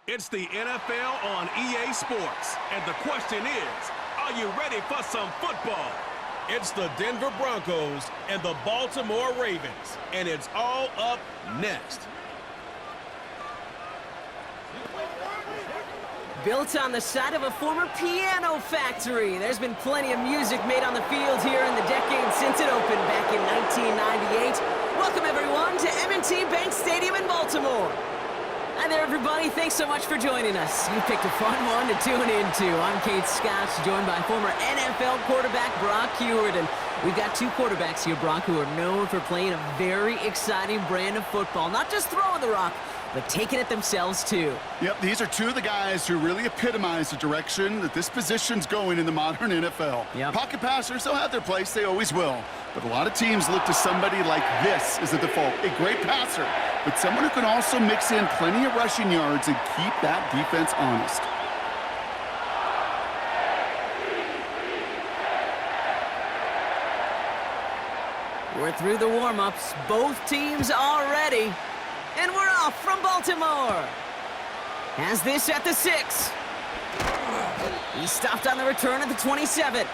It's the NFL on EA Sports, and the question is, are you ready for some football? It's the Denver Broncos and the Baltimore Ravens, and it's all up next. Built on the side of a former piano factory, there's been plenty of music made on the field here in the decade since it opened back in 1998. Welcome, everyone, to M&T Bank Stadium in Baltimore. Hi there, everybody. Thanks so much for joining us. You picked a fun one to tune into. I'm Kate Scott, joined by former NFL quarterback Brock Huard. And we've got two quarterbacks here, Brock, who are known for playing a very exciting brand of football. Not just throwing the rock, but taking it themselves, too. Yep, these are two of the guys who really epitomize the direction that this position's going in the modern NFL. Yep. Pocket passers, they'll have their place. They always will. But a lot of teams look to somebody like this as a default. A great passer, but someone who can also mix in plenty of rushing yards and keep that defense honest. We're through the warm-ups. Both teams are ready. And we're off from Baltimore. Has this at the 6. He stopped on the return at the 27.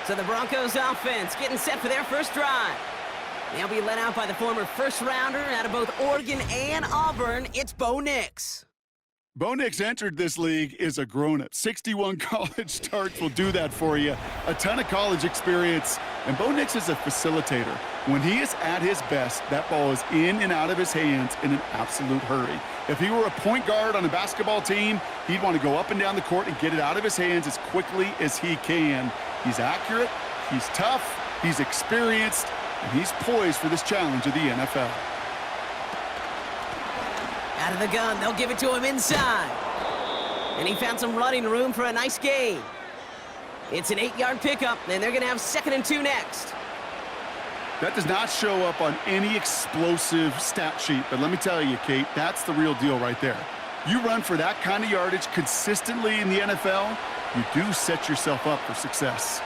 So the Broncos offense getting set for their first drive. They'll be led out by the former first-rounder out of both Oregon and Auburn. It's Bo Nix. Bo Nix entered this league as a grown-up. 61 college starts will do that for you. A ton of college experience. And Bo Nix is a facilitator. When he is at his best, that ball is in and out of his hands in an absolute hurry. If he were a point guard on a basketball team, he'd want to go up and down the court and get it out of his hands as quickly as he can. He's accurate, he's tough, he's experienced, and he's poised for this challenge of the NFL. Out of the gun, they'll give it to him inside. And he found some running room for a nice gain. It's an 8-yard pickup, and they're going to have 2nd and 2 next. That does not show up on any explosive stat sheet, but let me tell you, Kate, that's the real deal right there. You run for that kind of yardage consistently in the NFL, you do set yourself up for success.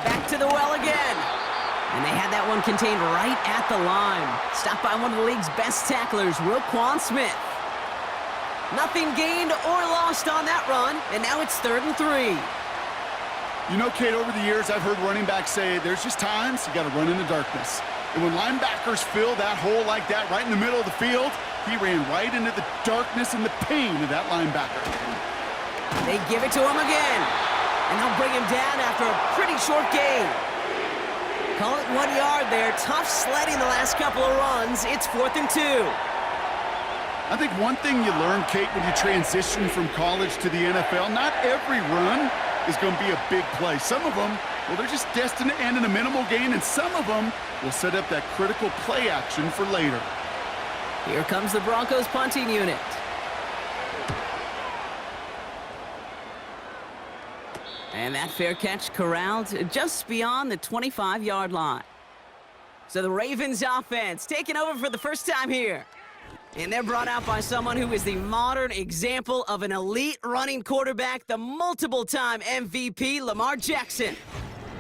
Back to the well again. And they had that one contained right at the line. Stopped by one of the league's best tacklers, Roquan Smith. Nothing gained or lost on that run, and now it's 3rd and 3. You know, Kate, over the years, I've heard running backs say there's just times you got to run in the darkness. And when linebackers fill that hole like that right in the middle of the field, he ran right into the darkness and the pain of that linebacker. They give it to him again, and they'll bring him down after a pretty short gain. Call it 1 yard there. Tough sledding the last couple of runs. It's 4th and 2. I think one thing you learn, Kate, when you transition from college to the NFL, not every run is going to be a big play. Some of them, well, they're just destined to end in a minimal gain, and some of them will set up that critical play action for later. Here comes the Broncos punting unit. And that fair catch corralled just beyond the 25-yard line. So the Ravens offense taking over for the first time here. And they're brought out by someone who is the modern example of an elite running quarterback, the multiple-time MVP, Lamar Jackson.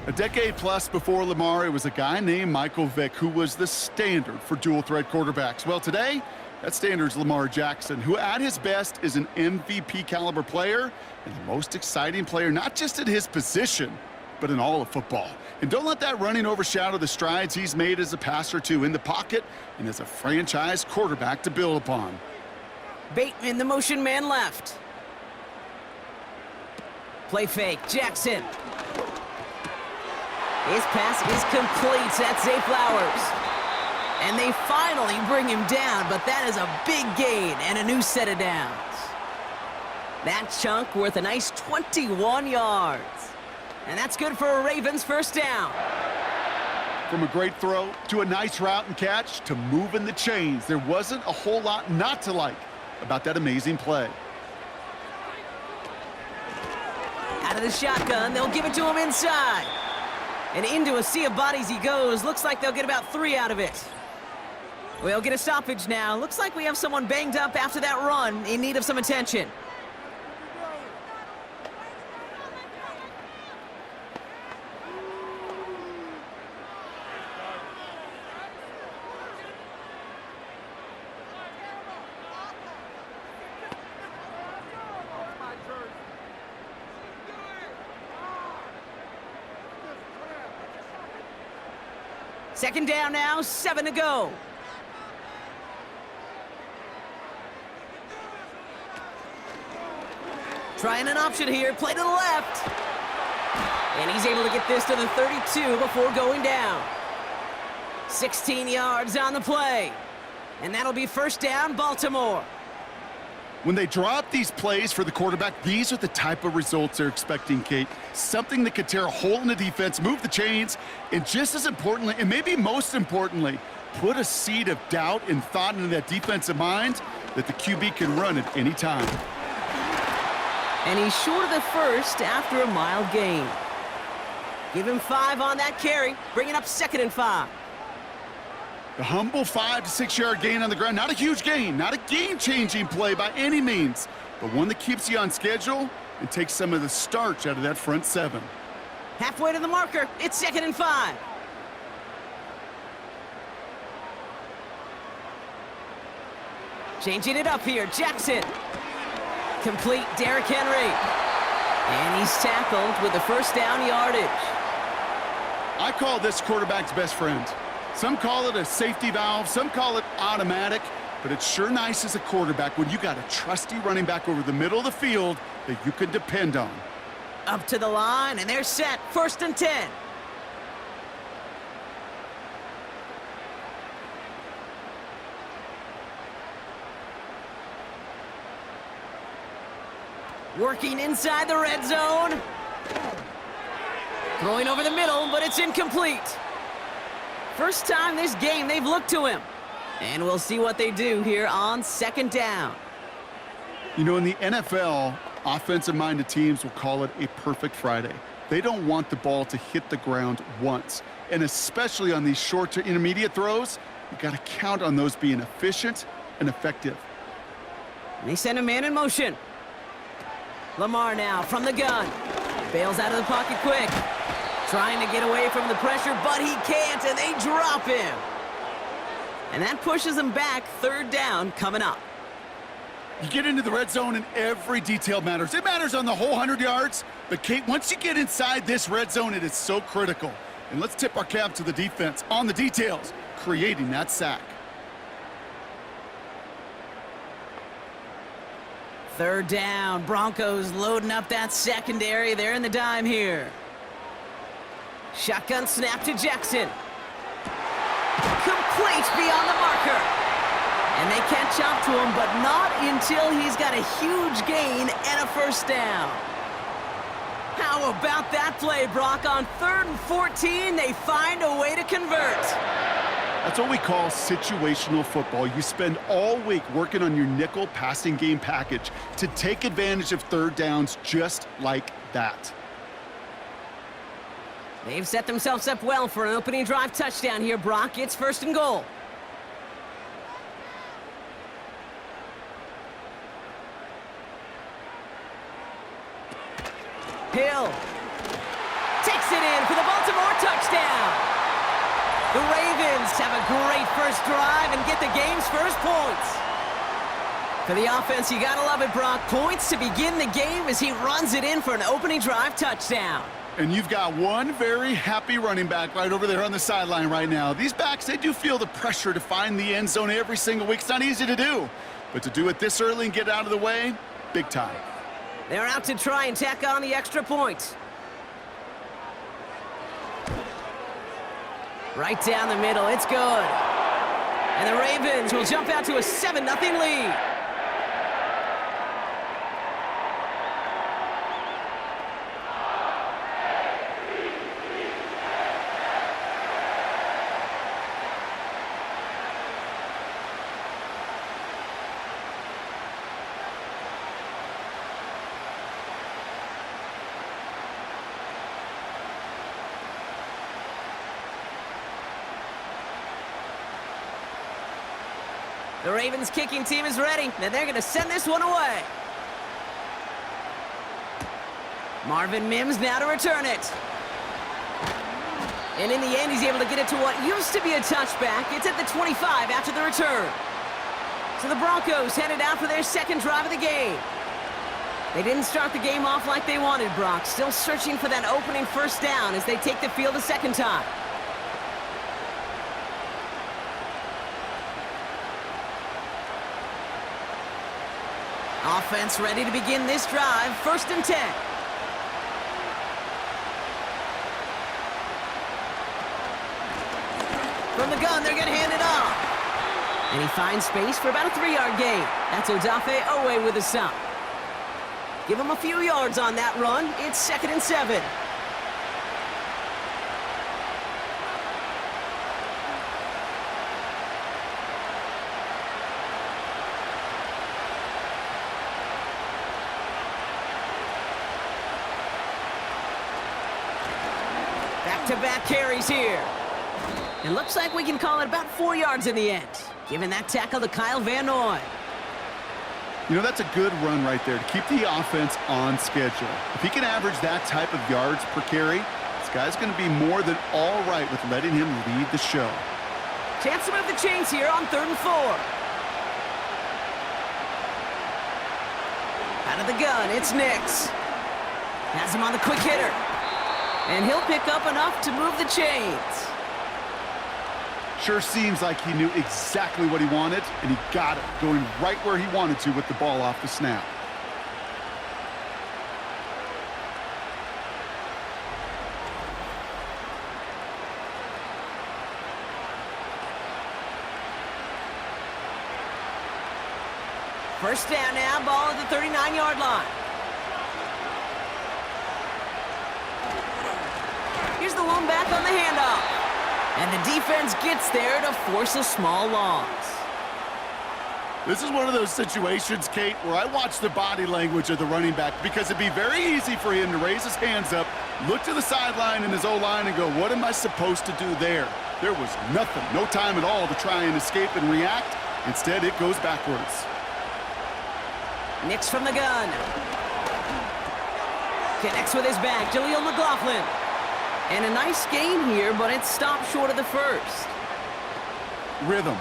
A decade plus before Lamar, it was a guy named Michael Vick who was the standard for dual-threat quarterbacks. Well, today, that standard's Lamar Jackson, who at his best is an MVP-caliber player and the most exciting player, not just at his position, but in all of football. And don't let that running overshadow the strides he's made as a passer, too, in the pocket and as a franchise quarterback to build upon. Bateman, the motion man left. Play fake, Jackson. His pass is complete. That's Zay Flowers. And they finally bring him down, but that is a big gain and a new set of downs. That chunk worth a nice 21 yards. And that's good for a Ravens first down. From a great throw to a nice route and catch to moving the chains, there wasn't a whole lot not to like about that amazing play. Out of the shotgun, they'll give it to him inside. And into a sea of bodies he goes. Looks like they'll get about 3 out of it. We'll get a stoppage now. Looks like we have someone banged up after that run in need of some attention. Second down now, 7 to go. Trying an option here, play to the left. And he's able to get this to the 32 before going down. 16 yards on the play. And that'll be first down, Baltimore. When they drop these plays for the quarterback, these are the type of results they're expecting, Kate. Something that could tear a hole in the defense, move the chains, and just as importantly, and maybe most importantly, put a seed of doubt and thought into that defensive mind that the QB can run at any time. And he's short of the first after a mild gain. Give him 5 on that carry, bringing up 2nd and 5. The humble 5 to 6 yard gain on the ground. Not a huge gain, not a game-changing play by any means, but one that keeps you on schedule and takes some of the starch out of that front 7. Halfway to the marker, it's 2nd and 5. Changing it up here, Jackson. Complete, Derrick Henry. And he's tackled with the first down yardage. I call this quarterback's best friend. Some call it a safety valve, some call it automatic, but it's sure nice as a quarterback when you got a trusty running back over the middle of the field that you can depend on. Up to the line, and they're set. 1st and 10. Working inside the red zone. Throwing over the middle, but it's incomplete. First time this game they've looked to him. And we'll see what they do here on 2nd down. You know, in the NFL, offensive-minded teams will call it a perfect Friday. They don't want the ball to hit the ground once. And especially on these short to intermediate throws, you got to count on those being efficient and effective. And they send a man in motion. Lamar now from the gun. Bails out of the pocket quick. Trying to get away from the pressure, but he can't, and they drop him. And that pushes him back. 3rd down coming up. You get into the red zone, and every detail matters. It matters on the whole 100 yards. But, Kate, once you get inside this red zone, it is so critical. And let's tip our cap to the defense on the details, creating that sack. 3rd down. Broncos loading up that secondary. They're in the dime here. Shotgun snap to Jackson. Complete beyond the marker. And they catch up to him, but not until he's got a huge gain and a first down. How about that play, Brock? On 3rd and 14, they find a way to convert. That's what we call situational football. You spend all week working on your nickel passing game package to take advantage of 3rd downs just like that. They've set themselves up well for an opening drive touchdown here, Brock. It's 1st and goal. Hill takes it in for the Baltimore touchdown. The Ravens have a great first drive and get the game's first points. For the offense, you gotta love it, Brock. Points to begin the game as he runs it in for an opening drive touchdown. And you've got one very happy running back right over there on the sideline right now. These backs, they do feel the pressure to find the end zone every single week. It's not easy to do, but to do it this early and get out of the way, big time. They're out to try and tack on the extra point. Right down the middle, it's good. And the Ravens will jump out to a 7-0 lead. The Ravens kicking team is ready, and they're going to send this one away. Marvin Mims now to return it. And in the end, he's able to get it to what used to be a touchback. It's at the 25 after the return. So the Broncos headed out for their 2nd drive of the game. They didn't start the game off like they wanted, Brock. Still searching for that opening first down as they take the field a 2nd time. Offense ready to begin this drive. 1st and 10. From the gun, they're going to hand it off. And he finds space for about a 3-yard gain. That's Odafe Owe with a stop. Give him a few yards on that run. It's 2nd and 7. Back-to-back carries here. It looks like we can call it about 4 yards in the end. Giving that tackle to Kyle Van Noy. You know, that's a good run right there to keep the offense on schedule. If he can average that type of yards per carry, this guy's going to be more than all right with letting him lead the show. Chance to move the chains here on 3rd and 4. Out of the gun, it's Nix. Has him on the quick hitter. And he'll pick up enough to move the chains. Sure seems like he knew exactly what he wanted, and he got it, going right where he wanted to with the ball off the snap. First down now, ball at the 39-yard line. Here's the one back on the handoff. And the defense gets there to force a small loss. This is one of those situations, Kate, where I watch the body language of the running back because it'd be very easy for him to raise his hands up, look to the sideline in his O-line and go, what am I supposed to do there? There was nothing, no time at all to try and escape and react. Instead, it goes backwards. Nix from the gun. Connects with his back, Jaleel McLaughlin. And a nice gain here, but it's stopped short of the first. Rhythm.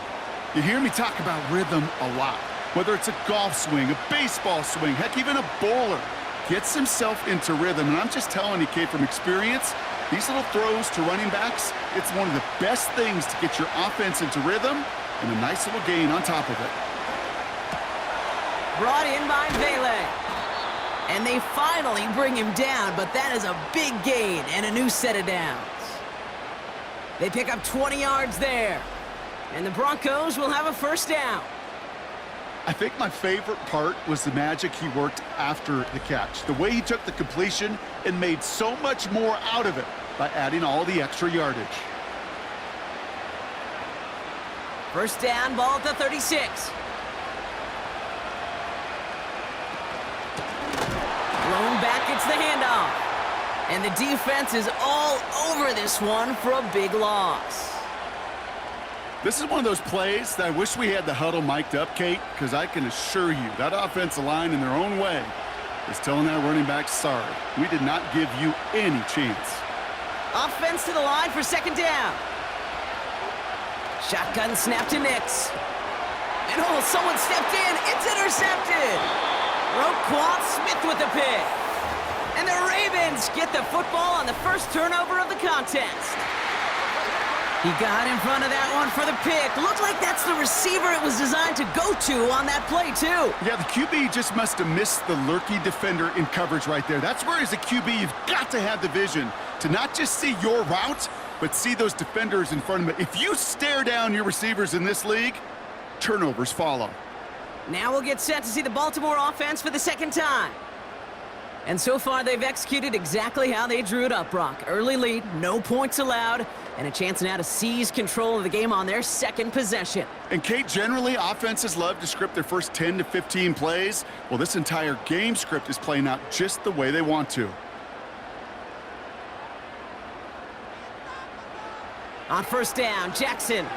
You hear me talk about rhythm a lot. Whether it's a golf swing, a baseball swing, heck, even a bowler gets himself into rhythm. And I'm just telling you, Kate, from experience, these little throws to running backs, it's one of the best things to get your offense into rhythm and a nice little gain on top of it. Brought in by Vele. And they finally bring him down, but that is a big gain and a new set of downs. They pick up 20 yards there. And the Broncos will have a first down. I think my favorite part was the magic he worked after the catch. The way he took the completion and made so much more out of it by adding all the extra yardage. First down, ball at the 36. Blown back, it's the handoff. And the defense is all over this one for a big loss. This is one of those plays that I wish we had the huddle mic'd up, Kate, because I can assure you that offensive line in their own way is telling that running back, sorry, we did not give you any chance. Offense to the line for 2nd down. Shotgun snap to Nix. And oh, someone stepped in. It's intercepted. Roquan Smith with the pick. And the Ravens get the football on the first turnover of the contest. He got in front of that one for the pick. Looked like that's the receiver it was designed to go to on that play, too. Yeah, the QB just must have missed the lurky defender in coverage right there. That's where, as a QB, you've got to have the vision to not just see your route, but see those defenders in front of you. If you stare down your receivers in this league, turnovers follow. Now we'll get set to see the Baltimore offense for the 2nd time. And so far, they've executed exactly how they drew it up, Brock. Early lead, no points allowed, and a chance now to seize control of the game on their 2nd possession. And, Kate, generally, offenses love to script their first 10 to 15 plays. Well, this entire game script is playing out just the way they want to. On first down, Jackson.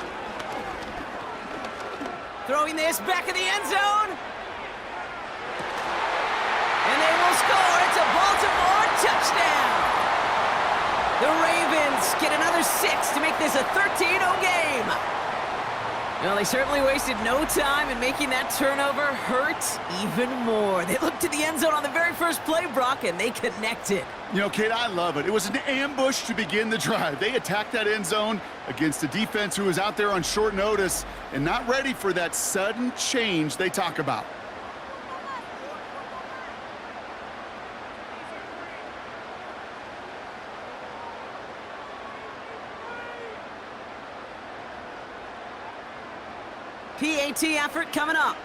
Throwing this back in the end zone. And they will score. It's a Baltimore touchdown. The Ravens get another 6 to make this a 13-0 game. Well, they certainly wasted no time in making that turnover hurt even more. They looked to the end zone on the very first play, Brock, and they connected. You know, Kate, I love it. It was an ambush to begin the drive. They attacked that end zone against a defense who was out there on short notice and not ready for that sudden change they talk about. PAT effort coming up.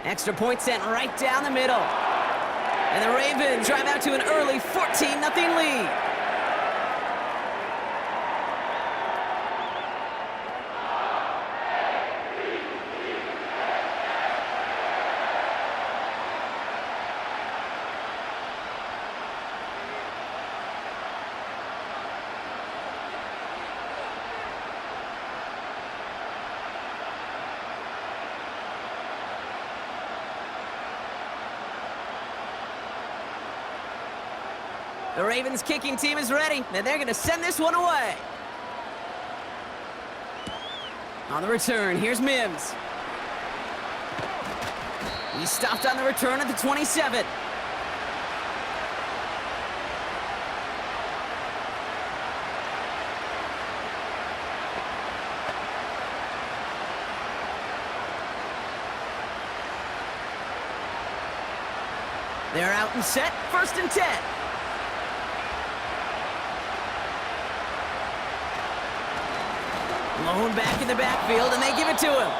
Extra point sent right down the middle. And the Ravens drive out to an early 14-0 lead. The Ravens kicking team is ready, and they're going to send this one away. On the return, here's Mims. He stopped on the return at the 27. They're out and set, 1st and 10. Blown back in the backfield, and they give it to him.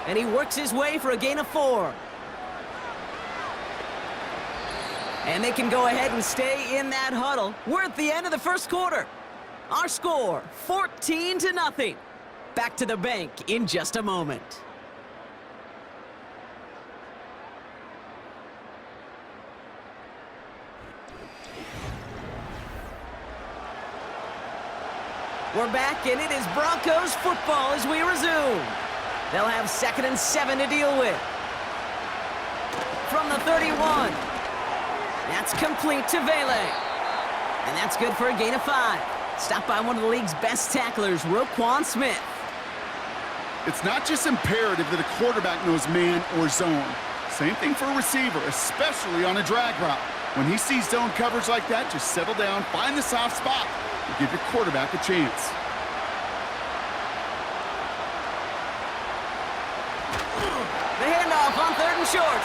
And he works his way for a gain of 4. And they can go ahead and stay in that huddle. We're at the end of the first quarter. Our score, 14-0. Back to the bank in just a moment. We're back, and it is Broncos football as we resume. They'll have 2nd and 7 to deal with. From the 31. That's complete to Vele. And that's good for a gain of 5. Stopped by one of the league's best tacklers, Roquan Smith. It's not just imperative that a quarterback knows man or zone. Same thing for a receiver, especially on a drag route. When he sees zone coverage like that, just settle down, find the soft spot, and give your quarterback a chance. The handoff on 3rd and short.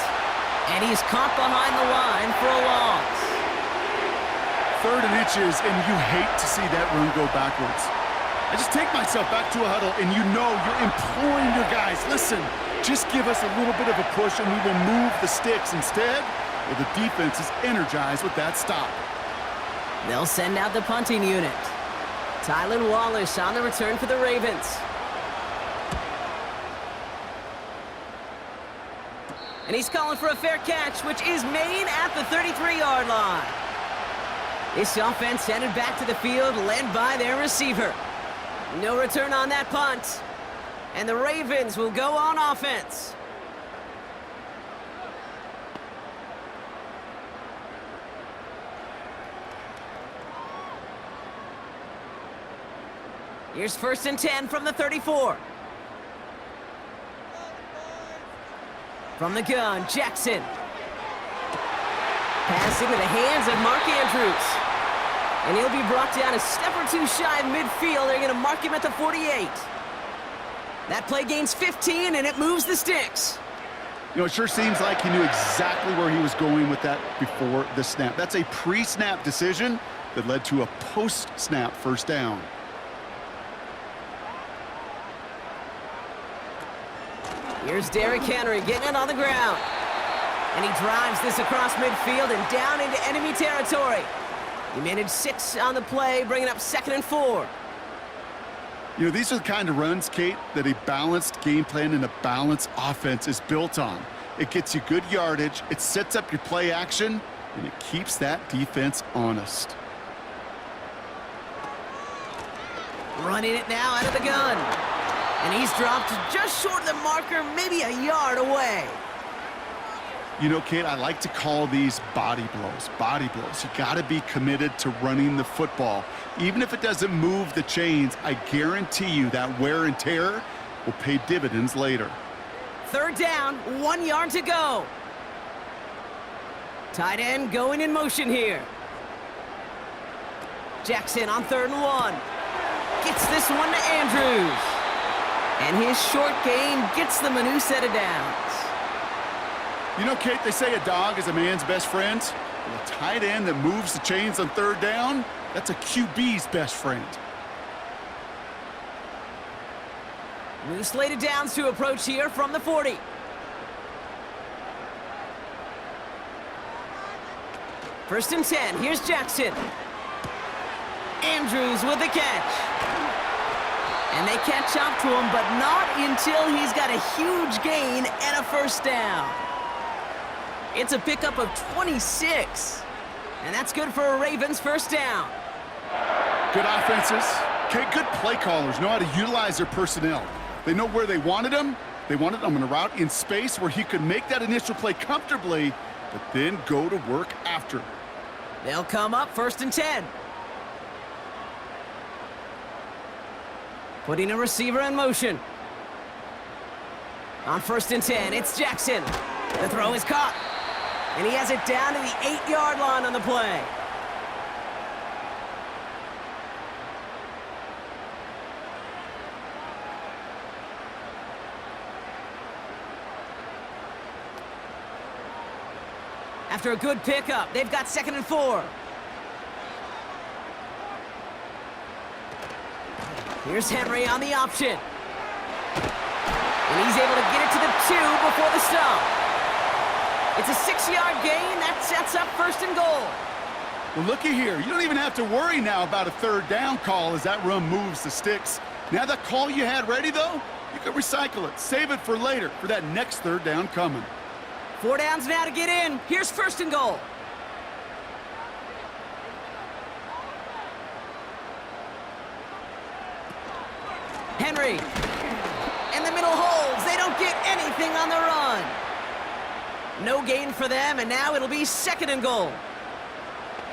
And he's caught behind the line for a loss. 3rd and inches, and you hate to see that run go backwards. I just take myself back to a huddle, and you know you're imploring your guys, listen, just give us a little bit of a push, and we will move the sticks. Instead, well, the defense is energized with that stop. They'll send out the punting unit. Tylan Wallace on the return for the Ravens. And he's calling for a fair catch, which is made at the 33-yard line. This offense headed back to the field, led by their receiver. No return on that punt. And the Ravens will go on offense. Here's 1st and 10 from the 34. From the gun, Jackson. Pass into the hands of Mark Andrews. And he'll be brought down a step or two shy of midfield. They're going to mark him at the 48. That play gains 15, and it moves the sticks. You know, it sure seems like he knew exactly where he was going with that before the snap. That's a pre-snap decision that led to a post-snap 1st down. Here's Derrick Henry getting it on the ground. And he drives this across midfield and down into enemy territory. He managed 6 on the play, bringing up 2nd and 4. You know, these are the kind of runs, Kate, that a balanced game plan and a balanced offense is built on. It gets you good yardage, it sets up your play action, and it keeps that defense honest. Running it now out of the gun. And he's dropped just short of the marker, maybe a yard away. You know, Kate, I like to call these body blows. Body blows. You got to be committed to running the football. Even if it doesn't move the chains, I guarantee you that wear and tear will pay dividends later. 3rd down, 1 yard to go. Tight end going in motion here. Jackson on 3rd and 1. Gets this one to Andrews. And his short gain gets them a new set of downs. You know, Kate, they say a dog is a man's best friend. Well, a tight end that moves the chains on 3rd down, That's a QB's best friend. New slated downs to approach here from the 40. First and 10. Here's Jackson. Andrews with the catch. And they catch up to him, but not until he's got a huge gain and a first down. It's a pickup of 26. And that's good for a Ravens first down. Good offenses. Okay, good play callers know how to utilize their personnel. They know where they wanted him. They wanted him on a route in space where he could make that initial play comfortably, but then go to work after. They'll come up first and 10. Putting a receiver in motion. On first and 10, it's Jackson. The throw is caught. And he has it down to the 8-yard line on the play. After a good pickup, they've got 2nd and 4. Here's Henry on the option. And he's able to get it to the 2 before the stop. It's a 6-yard gain. That sets up 1st and goal. Well, looky here. You don't even have to worry now about a 3rd down call as that run moves the sticks. Now that call you had ready, though, you can recycle it. Save it for later for that next 3rd down coming. 4 downs now to get in. Here's 1st and goal. Henry. In the middle holds. They don't get anything on the run. No gain for them, and now it'll be 2nd and goal.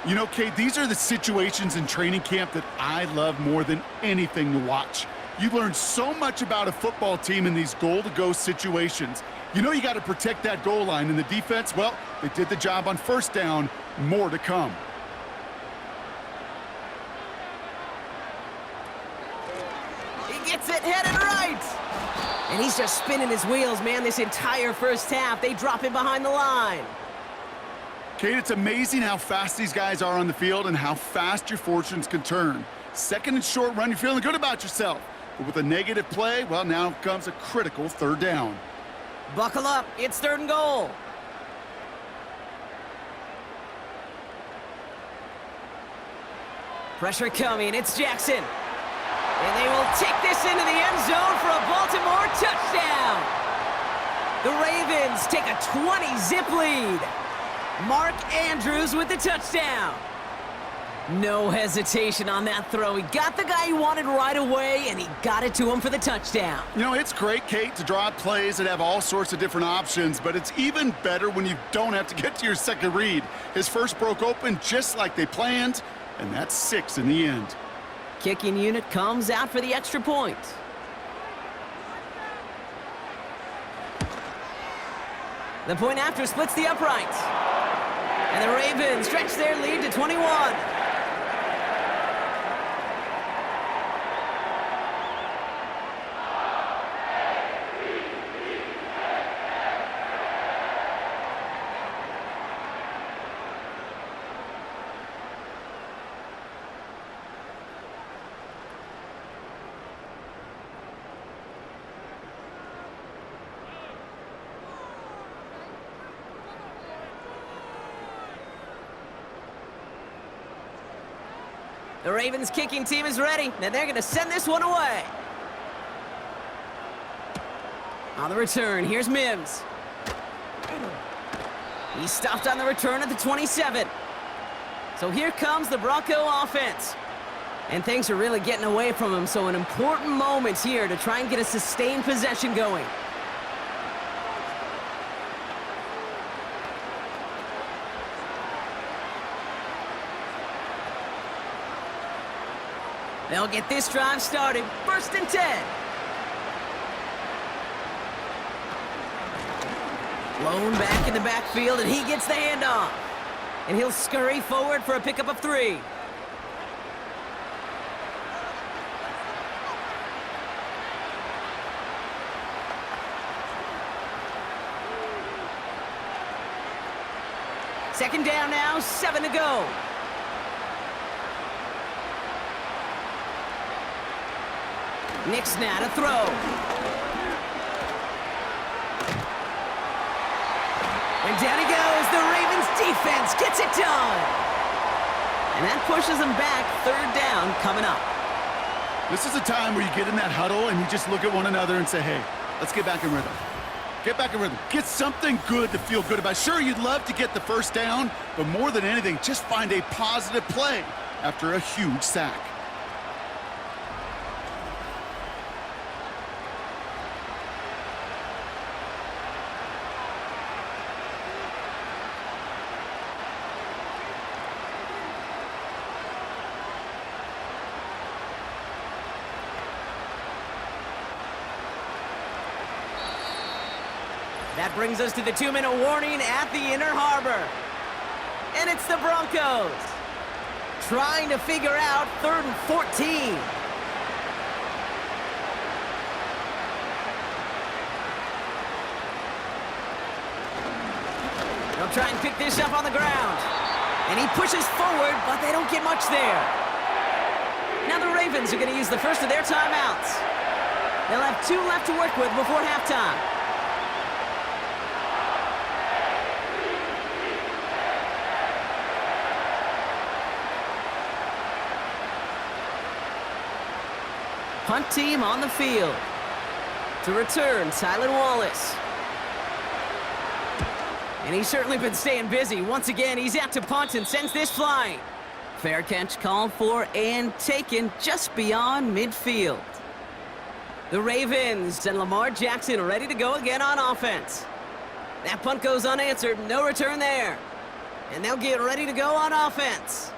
You know, Kate, these are the situations in training camp that I love more than anything to watch. You learn so much about a football team in these goal-to-go situations. You know you got to protect that goal line, and the defense, well, they did the job on 1st down. More to come. He gets it headed right. And he's just spinning his wheels, man, this entire first half. They drop him behind the line. Kate, it's amazing how fast these guys are on the field and how fast your fortunes can turn. 2nd and short run, you're feeling good about yourself. But with a negative play, well, now comes a critical 3rd down. Buckle up. It's 3rd and goal. Pressure coming. It's Jackson. And they will take this into the end zone for a Baltimore touchdown. The Ravens take a 20-zip lead. Mark Andrews with the touchdown. No hesitation on that throw. He got the guy he wanted right away, and he got it to him for the touchdown. You know, it's great, Kate, to draw up plays that have all sorts of different options, but it's even better when you don't have to get to your second read. His first broke open just like they planned, and that's 6 in the end. Kicking unit comes out for the extra point. The point after splits the uprights. And the Ravens stretch their lead to 21. The Ravens kicking team is ready, and they're going to send this one away. On the return, here's Mims. He stopped on the return at the 27. So here comes the Bronco offense. And things are really getting away from him, so an important moment here to try and get a sustained possession going. They'll get this drive started. 1st and 10. Blown back in the backfield, and he gets the handoff. And he'll scurry forward for a pickup of 3. Second down now, 7 to go. Nick's now to throw. And down he goes. The Ravens defense gets it done. And that pushes them back. Third down coming up. This is a time where you get in that huddle and you just look at one another and say, hey, let's get back in rhythm. Get back in rhythm. Get something good to feel good about. Sure, you'd love to get the first down, but more than anything, just find a positive play after a huge sack. That brings us to the 2-minute warning at the Inner Harbor. And it's the Broncos trying to figure out 3rd and 14. They'll try and pick this up on the ground. And he pushes forward, but they don't get much there. Now the Ravens are going to use the first of their timeouts. They'll have 2 left to work with before halftime. Punt team on the field. To return, Tylan Wallace. And he's certainly been staying busy. Once again, he's out to punt and sends this flying. Fair catch called for and taken just beyond midfield. The Ravens and Lamar Jackson ready to go again on offense. That punt goes unanswered, no return there. And they'll get ready to go on offense.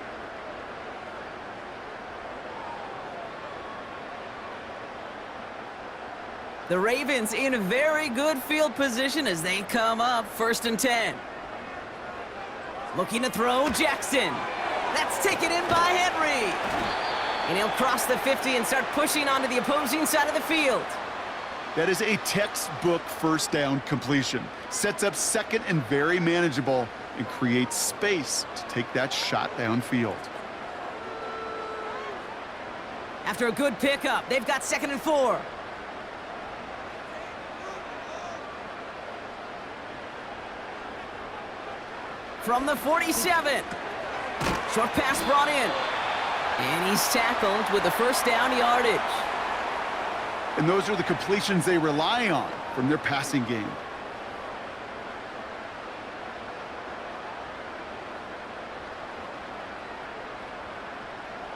The Ravens in a very good field position as they come up 1st and 10. Looking to throw, Jackson. That's taken in by Henry. And he'll cross the 50 and start pushing onto the opposing side of the field. That is a textbook first down completion. Sets up 2nd and very manageable and creates space to take that shot downfield. After a good pickup, they've got 2nd and 4. From the 47. Short pass brought in. And he's tackled with the first down yardage. And those are the completions they rely on from their passing game.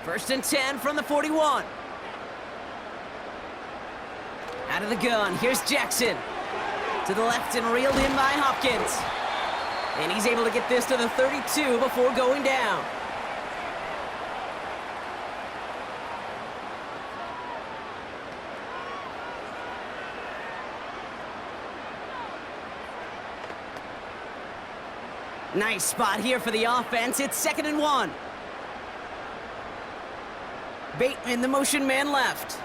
First and 10 from the 41. Out of the gun, here's Jackson. To the left and reeled in by Hopkins. And he's able to get this to the 32 before going down. Nice spot here for the offense. It's 2nd and 1. Bateman, the motion man left.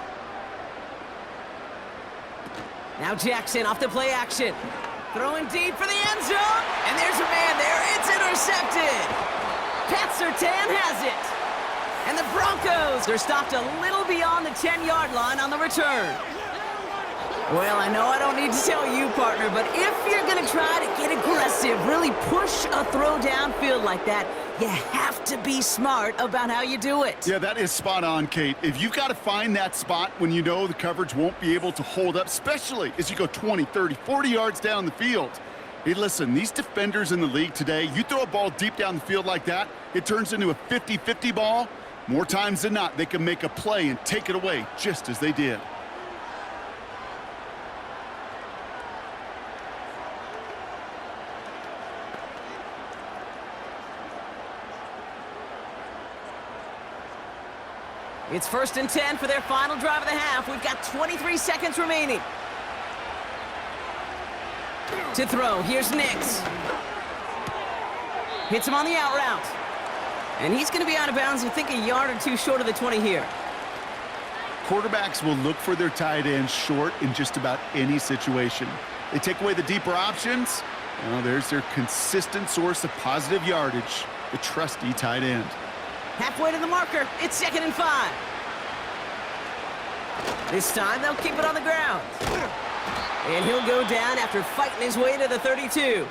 Now Jackson off the play action. Throwing deep for the end zone. And there's a man there. It's intercepted. Pat Surtain has it. And the Broncos are stopped a little beyond the 10-yard line on the return. Well, I know I don't need to tell you, partner, but if you're going to try to get aggressive, really push a throw downfield like that, you have to be smart about how you do it. Yeah, that is spot on, Kate. If you've got to find that spot when you know the coverage won't be able to hold up, especially as you go 20, 30, 40 yards down the field. Hey, listen, these defenders in the league today, you throw a ball deep down the field like that, it turns into a 50-50 ball. More times than not, they can make a play and take it away just as they did. It's 1st and 10 for their final drive of the half. We've got 23 seconds remaining. To throw, here's Nix. Hits him on the out route. And he's going to be out of bounds, I think, a yard or two short of the 20 here. Quarterbacks will look for their tight ends short in just about any situation. They take away the deeper options. Well, there's their consistent source of positive yardage, the trusty tight end. Halfway to the marker, it's 2nd and 5. This time, they'll keep it on the ground. And he'll go down after fighting his way to the 32.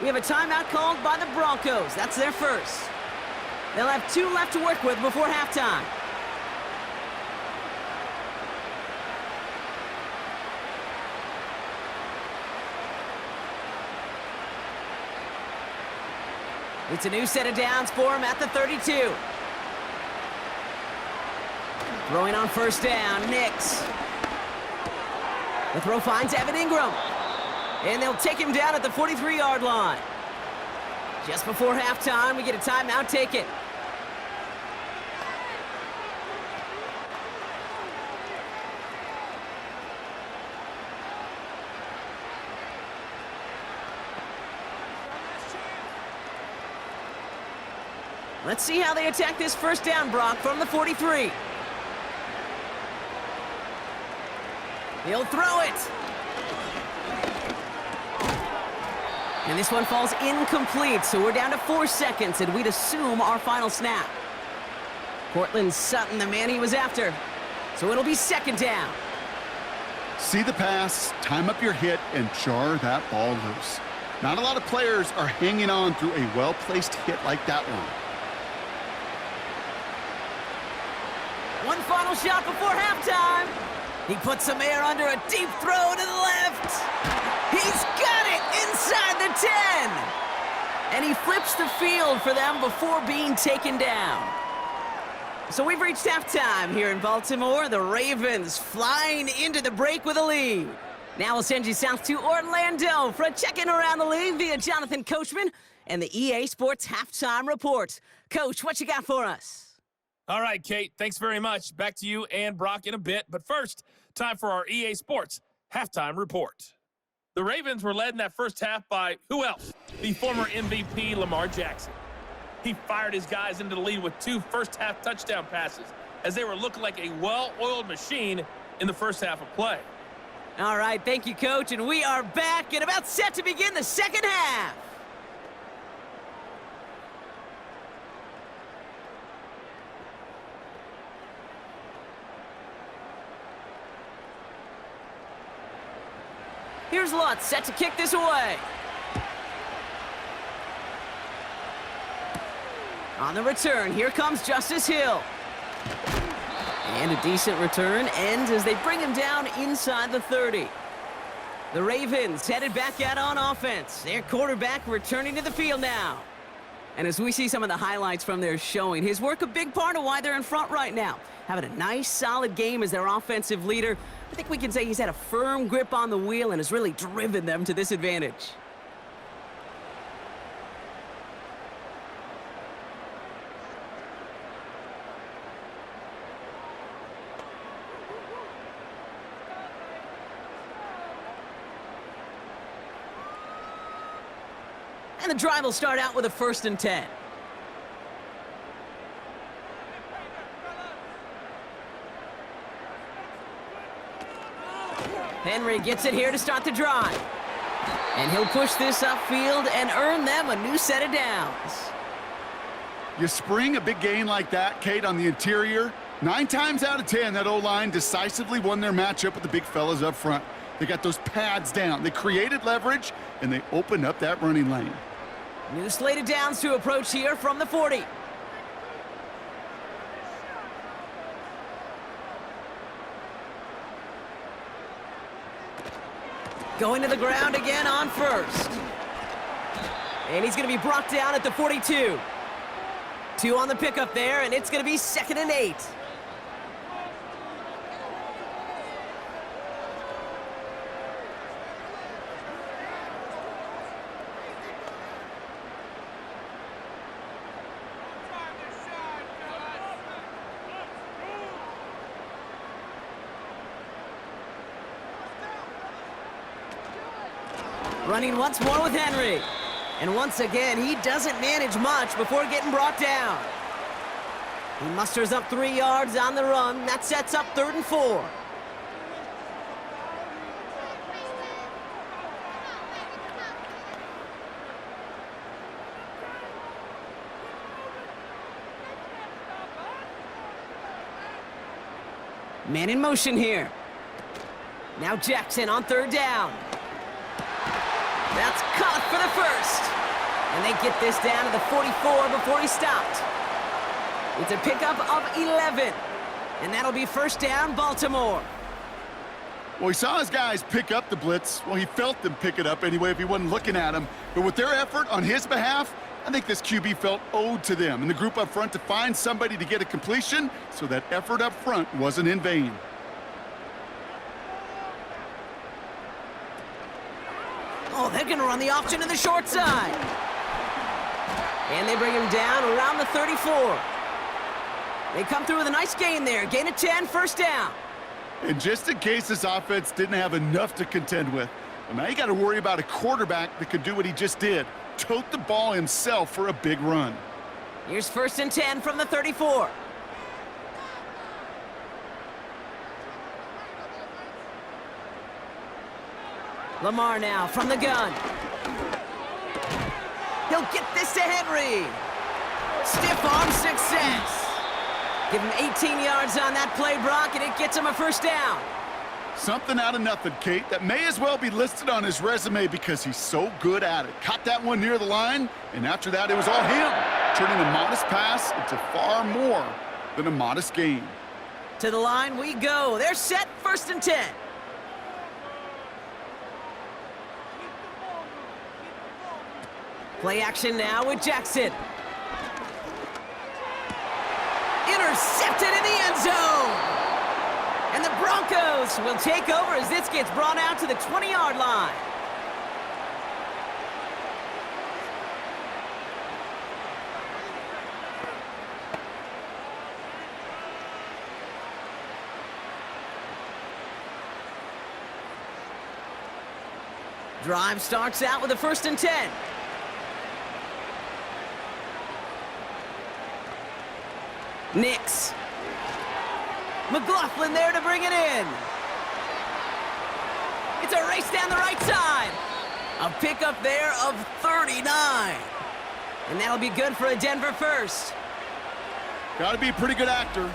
We have a timeout called by the Broncos. That's their first. They'll have 2 left to work with before halftime. It's a new set of downs for him at the 32. Throwing on first down, Nix. The throw finds Evan Ingram. And they'll take him down at the 43-yard line. Just before halftime, we get a timeout taken. Let's see how they attack this first down, Brock, from the 43. He'll throw it. And this one falls incomplete, so we're down to 4 seconds, and we'd assume our final snap. Cortland Sutton, the man he was after. So it'll be second down. See the pass, time up your hit, and jar that ball loose. Not a lot of players are hanging on through a well-placed hit like that one. One final shot before halftime. He puts some air under a deep throw to the left. He's got it inside the 10. And he flips the field for them before being taken down. So we've reached halftime here in Baltimore. The Ravens flying into the break with a lead. Now we'll send you south to Orlando for a check-in around the league via Jonathan Coachman and the EA Sports Halftime Report. Coach, what you got for us? All right, Kate, thanks very much. Back to you and Brock in a bit. But first, time for our EA Sports Halftime Report. The Ravens were led in that first half by who else? The former MVP, Lamar Jackson. He fired his guys into the lead with 2 first-half touchdown passes as they were looking like a well-oiled machine in the first half of play. All right, thank you, Coach, and we are back and about set to begin the second half. Here's Lutz set to kick this away. On the return, here comes Justice Hill. And a decent return ends as they bring him down inside the 30. The Ravens headed back out on offense. Their quarterback returning to the field now. And as we see some of the highlights from their showing, his work a big part of why they're in front right now. Having a nice, solid game as their offensive leader. I think we can say he's had a firm grip on the wheel and has really driven them to this advantage. And the drive will start out with a 1st and 10. Henry gets it here to start the drive. And he'll push this upfield and earn them a new set of downs. You spring a big gain like that, Kate, on the interior, 9 times out of 10, that O-line decisively won their matchup with the big fellas up front. They got those pads down. They created leverage, and they opened up that running lane. New slate of downs to approach here from the 40. Going to the ground again on first. And he's going to be brought down at the 42. 2 on the pickup there, and it's going to be 2nd and 8. Running once more with Henry. And once again, he doesn't manage much before getting brought down. He musters up 3 yards on the run. That sets up 3rd and 4. Man in motion here. Now Jackson on third down. That's caught for the first. And they get this down to the 44 before he stopped. It's a pickup of 11. And that'll be first down, Baltimore. Well, he saw his guys pick up the blitz. Well, he felt them pick it up anyway if he wasn't looking at them. But with their effort on his behalf, I think this QB felt owed to them and the group up front to find somebody to get a completion, so that effort up front wasn't in vain. Oh, they're going to run the option to the short side. And they bring him down around the 34. They come through with a nice gain there. Gain of 10, first down. And just in case this offense didn't have enough to contend with, well, now you got to worry about a quarterback that could do what he just did. Tote the ball himself for a big run. Here's first and 10 from the 34. Lamar now from the gun. He'll get this to Henry. Stiff arm success. Give him 18 yards on that play, Brock, and it gets him a first down. Something out of nothing, Kate, that may as well be listed on his resume because he's so good at it. Caught that one near the line, and after that, it was all him, turning a modest pass into far more than a modest gain. To the line we go. They're set, first and 10. Play action now with Jackson. Intercepted in the end zone. And the Broncos will take over as this gets brought out to the 20-yard line. Drive starts out with a first and 10. Nix. McLaughlin there to bring it in. It's a race down the right side. A pickup there of 39. And that'll be good for a Denver first. Got to be a pretty good actor.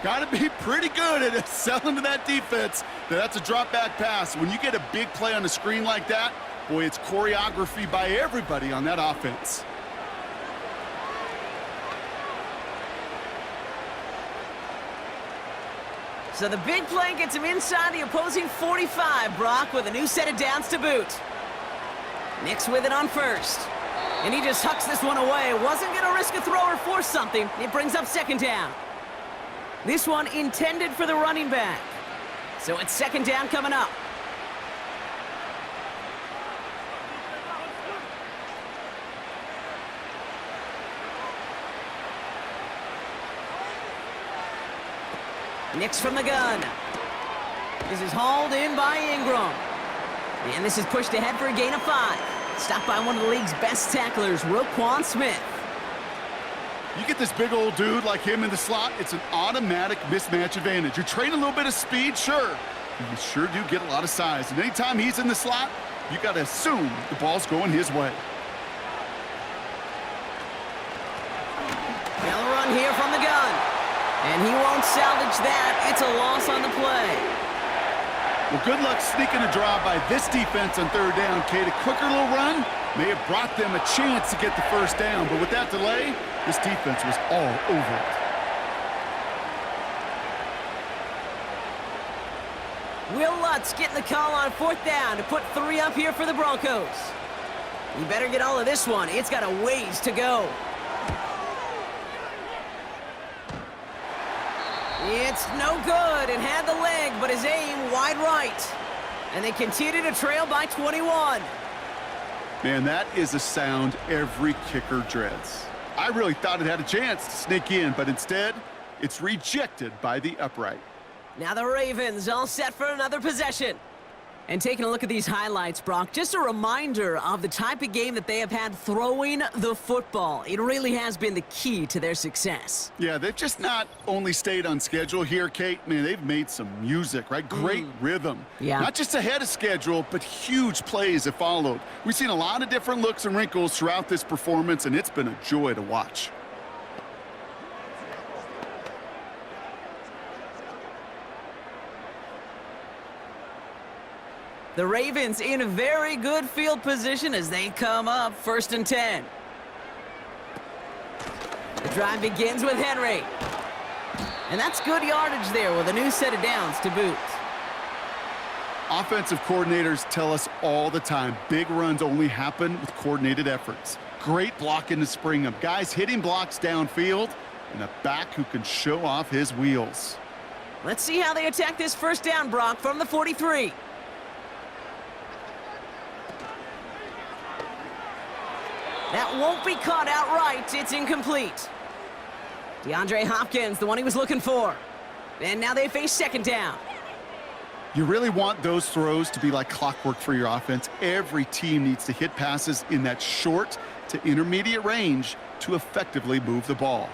Got to be pretty good at selling to that defense. That's a drop back pass. When you get a big play on the screen like that, boy, it's choreography by everybody on that offense. So the big play gets him inside the opposing 45, Brock, with a new set of downs to boot. Nix with it on first. And he just hucks this one away. Wasn't going to risk a throw or force something. It brings up second down. This one intended for the running back. So it's second down coming up. Nix from the gun. This is hauled in by Ingram. And this is pushed ahead for a gain of 5. Stopped by one of the league's best tacklers, Roquan Smith. You get this big old dude like him in the slot, it's an automatic mismatch advantage. You train a little bit of speed, sure. But you sure do get a lot of size. And anytime he's in the slot, you got to assume the ball's going his way. Now a run here from the gun. And he won't salvage that. It's a loss on the play. Well, good luck sneaking a drive by this defense on third down, Kate. A quicker little run may have brought them a chance to get the first down. But with that delay, this defense was all over it. Will Lutz getting the call on fourth down to put 3 up here for the Broncos. You better get all of this one. It's got a ways to go. It's no good. It had the leg, but his aim wide right. And they continue to trail by 21. Man, that is a sound every kicker dreads. I really thought it had a chance to sneak in, but instead, it's rejected by the upright. Now the Ravens all set for another possession. And taking a look at these highlights, Brock, just a reminder of the type of game that they have had throwing the football. It really has been the key to their success. Yeah, they've just not only stayed on schedule here, Kate. Man, they've made some music, right? Great rhythm. Yeah. Not just ahead of schedule, but huge plays have followed. We've seen a lot of different looks and wrinkles throughout this performance, and it's been a joy to watch. The Ravens in a very good field position as they come up 1st and 10. The drive begins with Henry. And that's good yardage there with a new set of downs to boot. Offensive coordinators tell us all the time, big runs only happen with coordinated efforts. Great blocking to spring them. Guys hitting blocks downfield, and a back who can show off his wheels. Let's see how they attack this 1st down, Brock, from the 43. That won't be caught outright. It's incomplete. DeAndre Hopkins, the one he was looking for. And now they face 2nd down. You really want those throws to be like clockwork for your offense. Every team needs to hit passes in that short to intermediate range to effectively move the ball.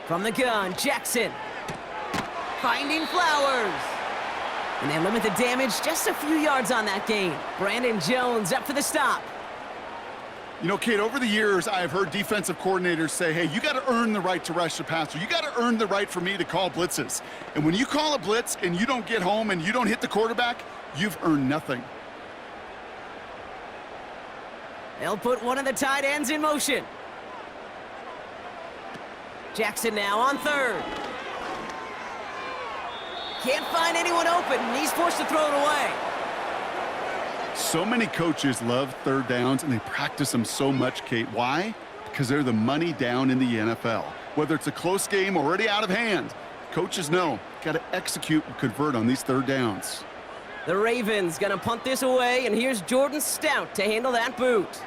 From the gun, Jackson. Finding Flowers. And they limit the damage just a few yards on that gain. Brandon Jones up for the stop. You know, Kate, over the years, I've heard defensive coordinators say, hey, you got to earn the right to rush the passer. You got to earn the right for me to call blitzes. And when you call a blitz and you don't get home and you don't hit the quarterback, you've earned nothing. They'll put one of the tight ends in motion. Jackson now on 3rd. Can't find anyone open, and he's forced to throw it away. So many coaches love 3rd downs, and they practice them so much, Kate. Why? Because they're the money down in the NFL. Whether it's a close game already out of hand, coaches know, got to execute and convert on these 3rd downs. The Ravens gonna punt this away, and here's Jordan Stout to handle that boot.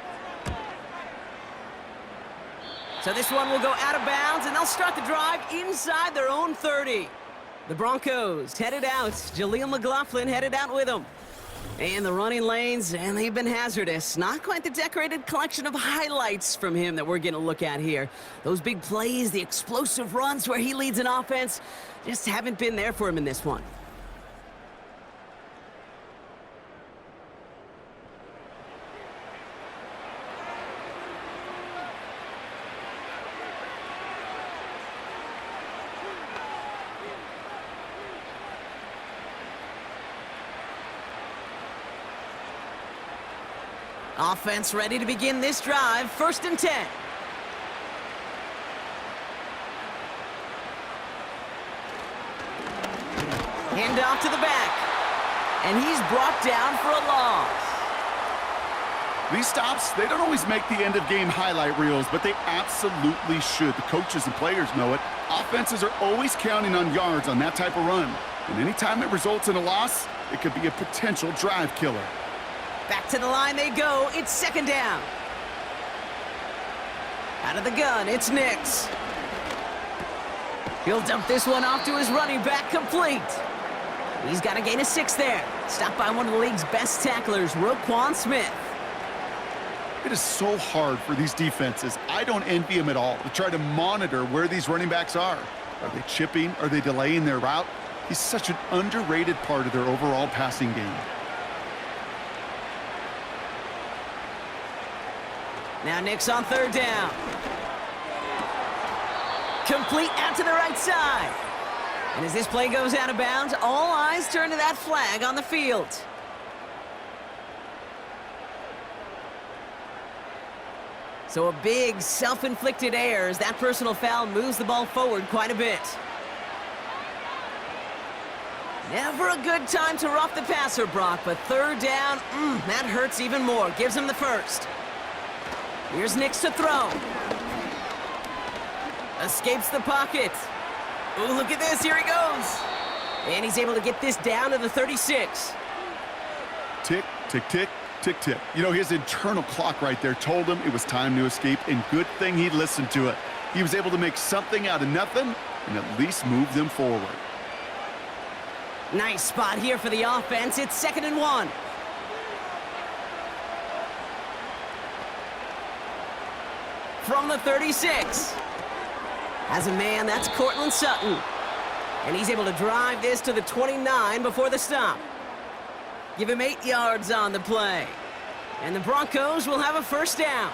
So this one will go out of bounds, and they'll start the drive inside their own 30. The Broncos headed out. Jaleel McLaughlin headed out with them. And the running lanes, and they've been hazardous. Not quite the decorated collection of highlights from him that we're going to look at here. Those big plays, the explosive runs where he leads an offense, just haven't been there for him in this one. Offense ready to begin this drive. 1st and 10. Hand off to the back. And he's brought down for a loss. These stops, they don't always make the end-of-game highlight reels, but they absolutely should. The coaches and players know it. Offenses are always counting on yards on that type of run. And anytime it results in a loss, it could be a potential drive killer. Back to the line they go. It's 2nd down. Out of the gun, it's Nix. He'll dump this one off to his running back, complete. He's got a gain of 6 there. Stopped by one of the league's best tacklers, Roquan Smith. It is so hard for these defenses. I don't envy them at all to try to monitor where these running backs are. Are they chipping? Are they delaying their route? He's such an underrated part of their overall passing game. Now Nix on 3rd down. Complete out to the right side. And as this play goes out of bounds, all eyes turn to that flag on the field. So a big self-inflicted error as that personal foul moves the ball forward quite a bit. Never a good time to rough the passer, Brock, but 3rd down, that hurts even more. Gives him the 1st. Here's Nix to throw. Escapes the pocket. Oh, look at this. Here he goes. And he's able to get this down to the 36. Tick, tick, tick, tick, tick. You know, his internal clock right there told him it was time to escape, and good thing he listened to it. He was able to make something out of nothing and at least move them forward. Nice spot here for the offense. It's 2nd and 1. From the 36. Has a man, that's Cortland Sutton. And he's able to drive this to the 29 before the stop. Give him 8 yards on the play. And the Broncos will have a 1st down.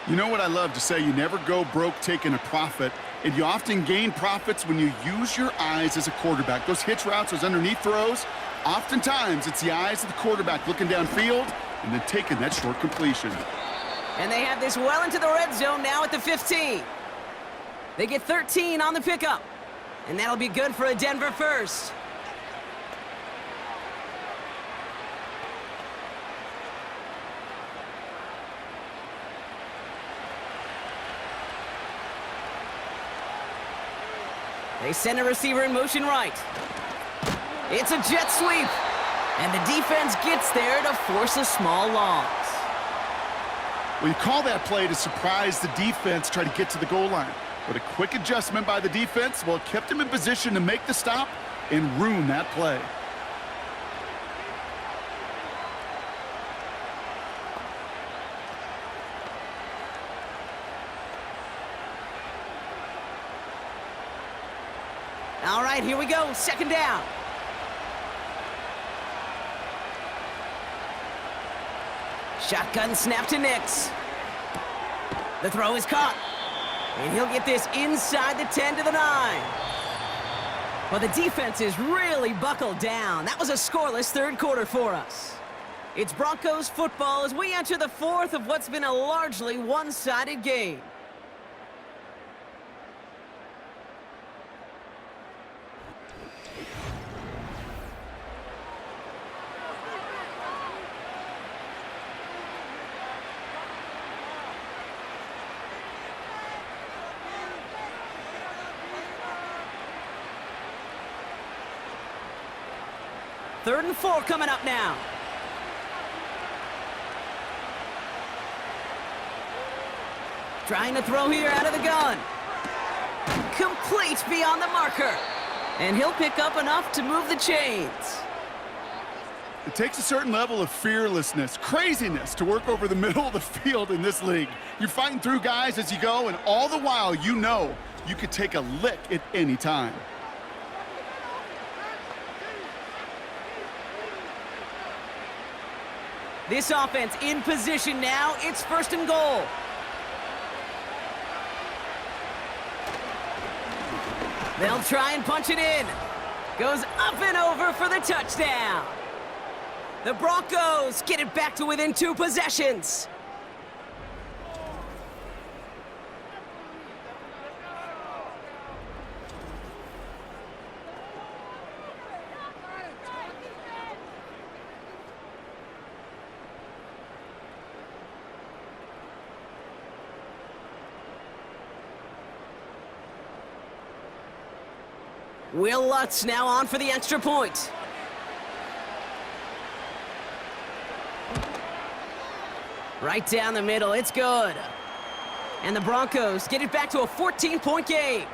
You know what I love to say? You never go broke taking a profit. And you often gain profits when you use your eyes as a quarterback. Those hitch routes, those underneath throws, oftentimes it's the eyes of the quarterback looking downfield and then taking that short completion. And they have this well into the red zone now at the 15. They get 13 on the pickup. And that'll be good for a Denver first. They send a receiver in motion right. It's a jet sweep. And the defense gets there to force a small loss. Well, you call that play to surprise the defense, try to get to the goal line. But a quick adjustment by the defense, well, it kept him in position to make the stop and ruin that play. All right, here we go. Second down. Shotgun snap to Nix. The throw is caught. And he'll get this inside the 10 to the 9. Well, the defense is really buckled down. That was a scoreless third quarter for us. It's Broncos football as we enter the fourth of what's been a largely one-sided game. Third and 4 coming up now. Trying to throw here out of the gun. Complete beyond the marker. And he'll pick up enough to move the chains. It takes a certain level of fearlessness, craziness to work over the middle of the field in this league. You're fighting through guys as you go, and all the while you know you could take a lick at any time. This offense in position now. It's first and goal. They'll try and punch it in. Goes up and over for the touchdown. The Broncos get it back to within 2 possessions. Will Lutz now on for the extra point. Right down the middle, it's good. And the Broncos get it back to a 14-point game.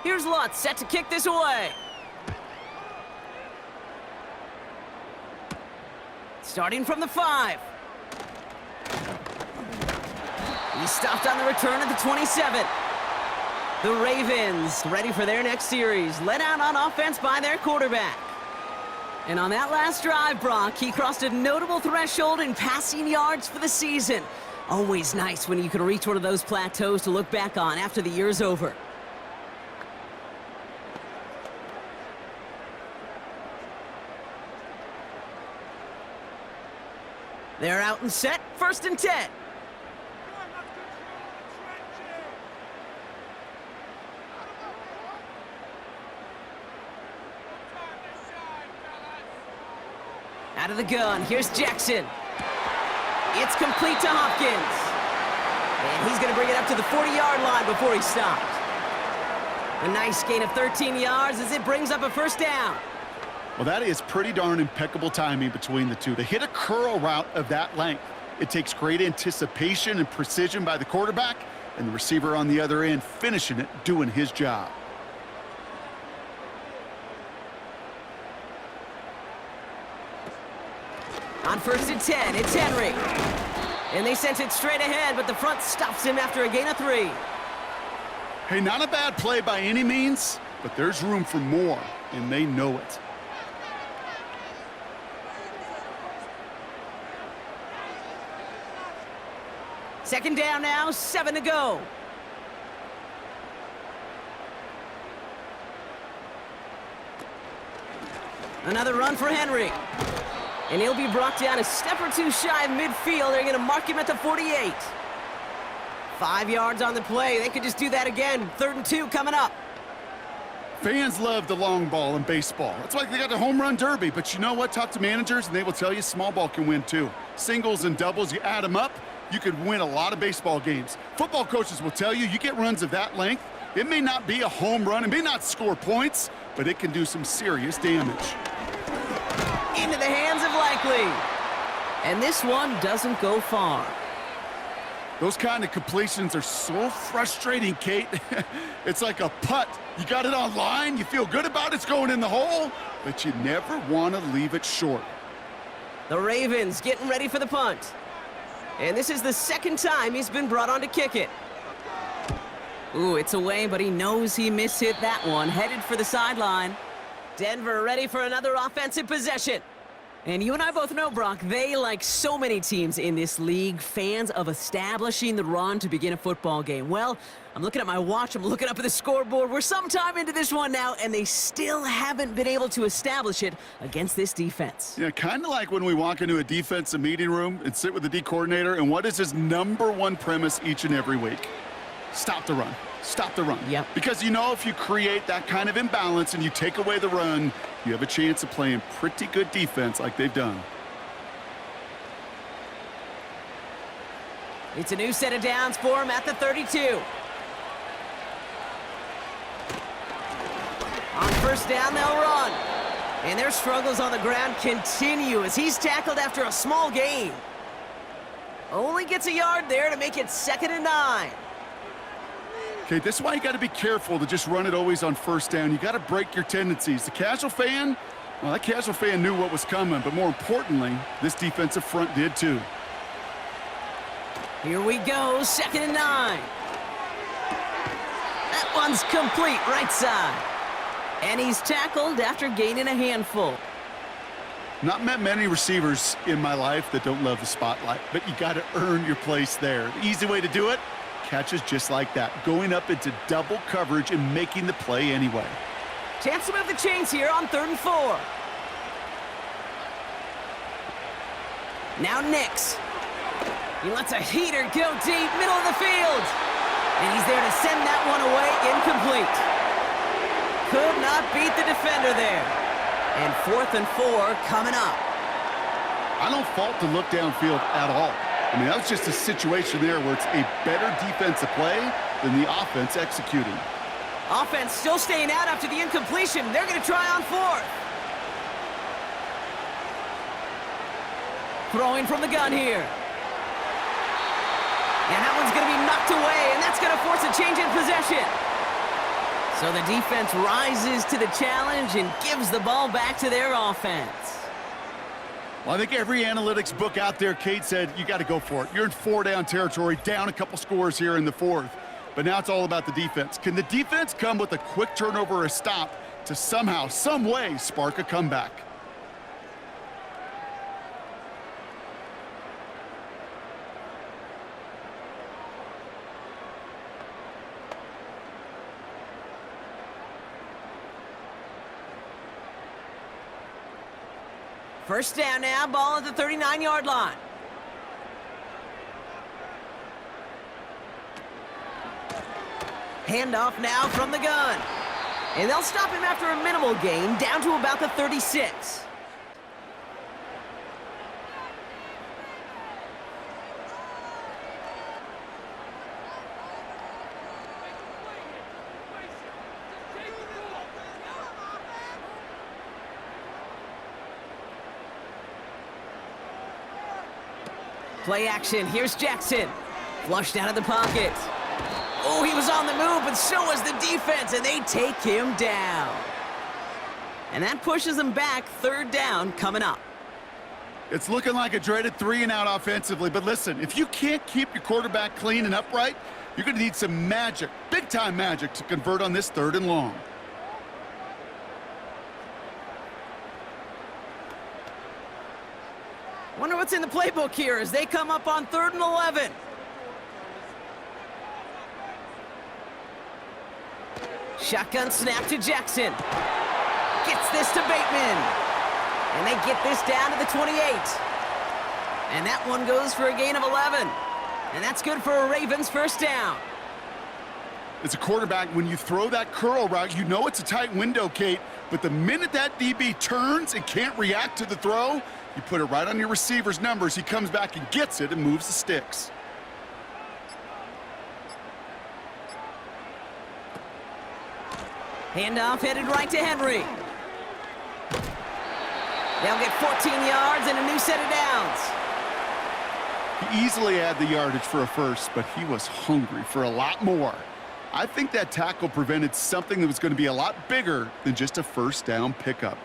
Here's Lutz set to kick this away. Starting from the 5. He's stopped on the return at the 27. The Ravens ready for their next series. Led out on offense by their quarterback. And on that last drive, Brock, he crossed a notable threshold in passing yards for the season. Always nice when you can reach one of those plateaus to look back on after the year's over. They're out and set, first and 10. Out of the gun, here's Jackson. It's complete to Hopkins. And he's going to bring it up to the 40-yard line before he stopped. A nice gain of 13 yards as it brings up a first down. Well, that is pretty darn impeccable timing between the two. To hit a curl route of that length, it takes great anticipation and precision by the quarterback, and the receiver on the other end finishing it, doing his job. On 1st and 10, it's Henry. And they sent it straight ahead, but the front stops him after a gain of 3. Hey, not a bad play by any means, but there's room for more, and they know it. Second down now, 7 to go. Another run for Henry. And he'll be brought down a step or two shy of midfield. They're going to mark him at the 48. 5 yards on the play. They could just do that again. 3rd and 2 coming up. Fans love the long ball in baseball. That's why they got the home run derby. But you know what? Talk to managers, and they will tell you small ball can win too. Singles and doubles, you add them up, you could win a lot of baseball games. Football coaches will tell you, you get runs of that length, it may not be a home run, it may not score points, but it can do some serious damage. Into the hands of Likely. And this one doesn't go far. Those kind of completions are so frustrating, Kate. It's like a putt. You got it on line, you feel good about it's going in the hole, but you never want to leave it short. The Ravens getting ready for the punt. And this is the second time he's been brought on to kick it. Ooh, it's away, but he knows he mishit that one. Headed for the sideline. Denver ready for another offensive possession. And you and I both know, Brock, they, like so many teams in this league, fans of establishing the run to begin a football game. Well, I'm looking at my watch, I'm looking up at the scoreboard. We're sometime into this one now, and they still haven't been able to establish it against this defense. Yeah, kind of like when we walk into a defensive meeting room and sit with the D coordinator, and what is his #1 premise each and every week? Stop the run. Stop the run. Yep. Because you know if you create that kind of imbalance and you take away the run, you have a chance of playing pretty good defense like they've done. It's a new set of downs for him at the 32. On 1st down, they'll run. And their struggles on the ground continue as he's tackled after a small gain. Only gets a yard there to make it 2nd and 9. Okay, this is why you got to be careful to just run it always on 1st down. You got to break your tendencies. The casual fan, well, that casual fan knew what was coming, but more importantly, this defensive front did too. Here we go, 2nd and 9. That one's complete, right side. And he's tackled after gaining a handful. Not met many receivers in my life that don't love the spotlight, but you got to earn your place there. The easy way to do it, catches just like that, going up into double coverage and making the play anyway. Chance to move the chains here on 3rd and 4. Now Nix. He lets a heater go deep, middle of the field. And he's there to send that one away, incomplete. Could not beat the defender there. And 4th and 4 coming up. I don't fault the look downfield at all. I mean, that was just a situation there where it's a better defensive play than the offense executing. Offense still staying out after the incompletion. They're going to try on 4th. Throwing from the gun here. And that one's going to be knocked away, and that's going to force a change in possession. So the defense rises to the challenge and gives the ball back to their offense. Well, I think every analytics book out there, Kate, said you got to go for it. You're in 4-down territory, down a couple scores here in the 4th. But now it's all about the defense. Can the defense come with a quick turnover or a stop to somehow, some way, spark a comeback? First down now, ball at the 39-yard line. Handoff now from the gun. And they'll stop him after a minimal gain, down to about the 36. Play action, here's Jackson. Flushed out of the pocket. Oh, he was on the move, but so was the defense, and they take him down. And that pushes them back, 3rd down coming up. It's looking like a dreaded 3-and-out offensively, but listen, if you can't keep your quarterback clean and upright, you're going to need some magic, big-time magic, to convert on this 3rd and long. Wonder what's in the playbook here as they come up on 3rd and 11. Shotgun snap to Jackson. Gets this to Bateman. And they get this down to the 28. And that one goes for a gain of 11. And that's good for a Ravens first down. As a quarterback, when you throw that curl route, you know it's a tight window, Kate. But the minute that DB turns and can't react to the throw, you put it right on your receiver's numbers. He comes back and gets it and moves the sticks. Handoff headed right to Henry. They'll get 14 yards and a new set of downs. He easily had the yardage for a first, but he was hungry for a lot more. I think that tackle prevented something that was going to be a lot bigger than just a first down pickup.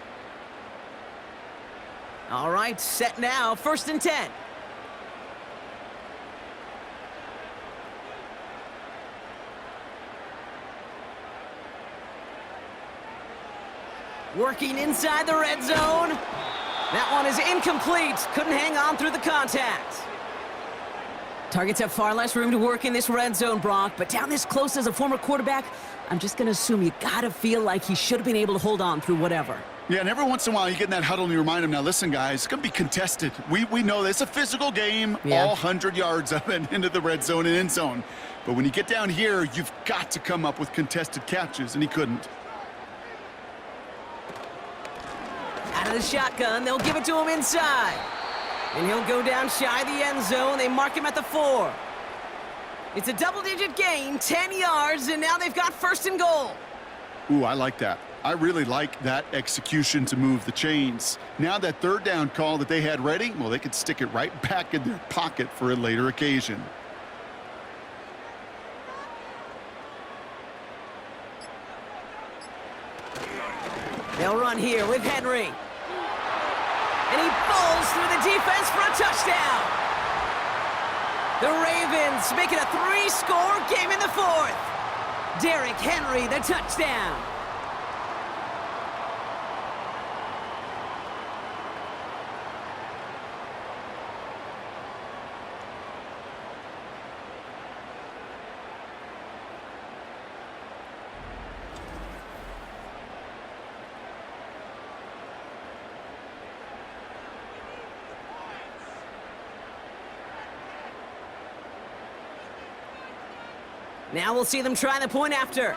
All right, set now, 1st and 10. Working inside the red zone. That one is incomplete. Couldn't hang on through the contact. Targets have far less room to work in this red zone, Brock, but down this close as a former quarterback, I'm just going to assume you got to feel like he should have been able to hold on through whatever. Yeah, and every once in a while you get in that huddle and you remind him, now listen, guys, it's going to be contested. We know this. It's a physical game, all 100 yards of it into the red zone and end zone. But when you get down here, you've got to come up with contested catches, and he couldn't. Out of the shotgun, they'll give it to him inside. And he'll go down shy of the end zone. They mark him at the 4. It's a double-digit gain, 10 yards, and now they've got 1st and goal. Ooh, I like that. I really like that execution to move the chains. Now that 3rd down call that they had ready, well, they could stick it right back in their pocket for a later occasion. They'll run here with Henry. And he falls through the defense for a touchdown. The Ravens make it a 3-score game in the 4th. Derrick Henry, the touchdown. Now we'll see them try the point after.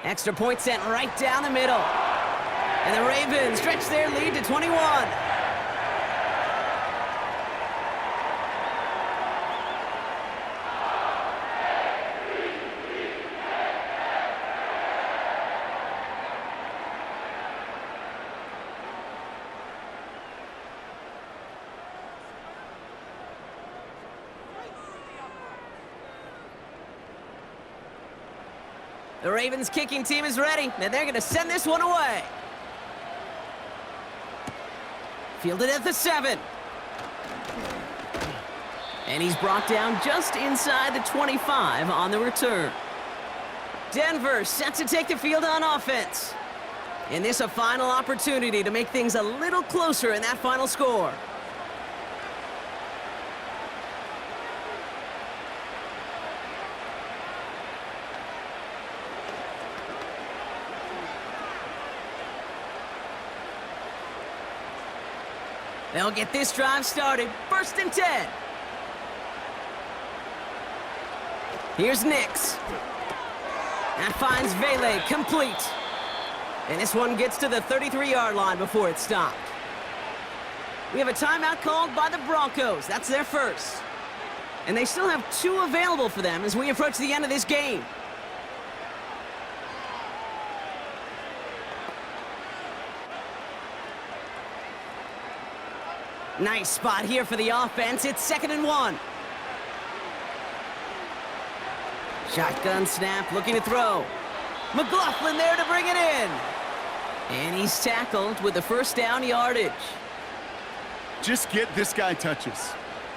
Extra point sent right down the middle. And the Ravens stretch their lead to 21. The Ravens kicking team is ready, and they're going to send this one away. Fielded at the 7. And he's brought down just inside the 25 on the return. Denver set to take the field on offense. And this a final opportunity to make things a little closer in that final score. They'll get this drive started. 1st and 10. Here's Nix. That finds Vele complete. And this one gets to the 33-yard line before it's stopped. We have a timeout called by the Broncos. That's their first. And they still have 2 available for them as we approach the end of this game. Nice spot here for the offense. It's 2nd and 1. Shotgun snap, looking to throw. McLaughlin there to bring it in. And he's tackled with the first down yardage. Just get this guy touches.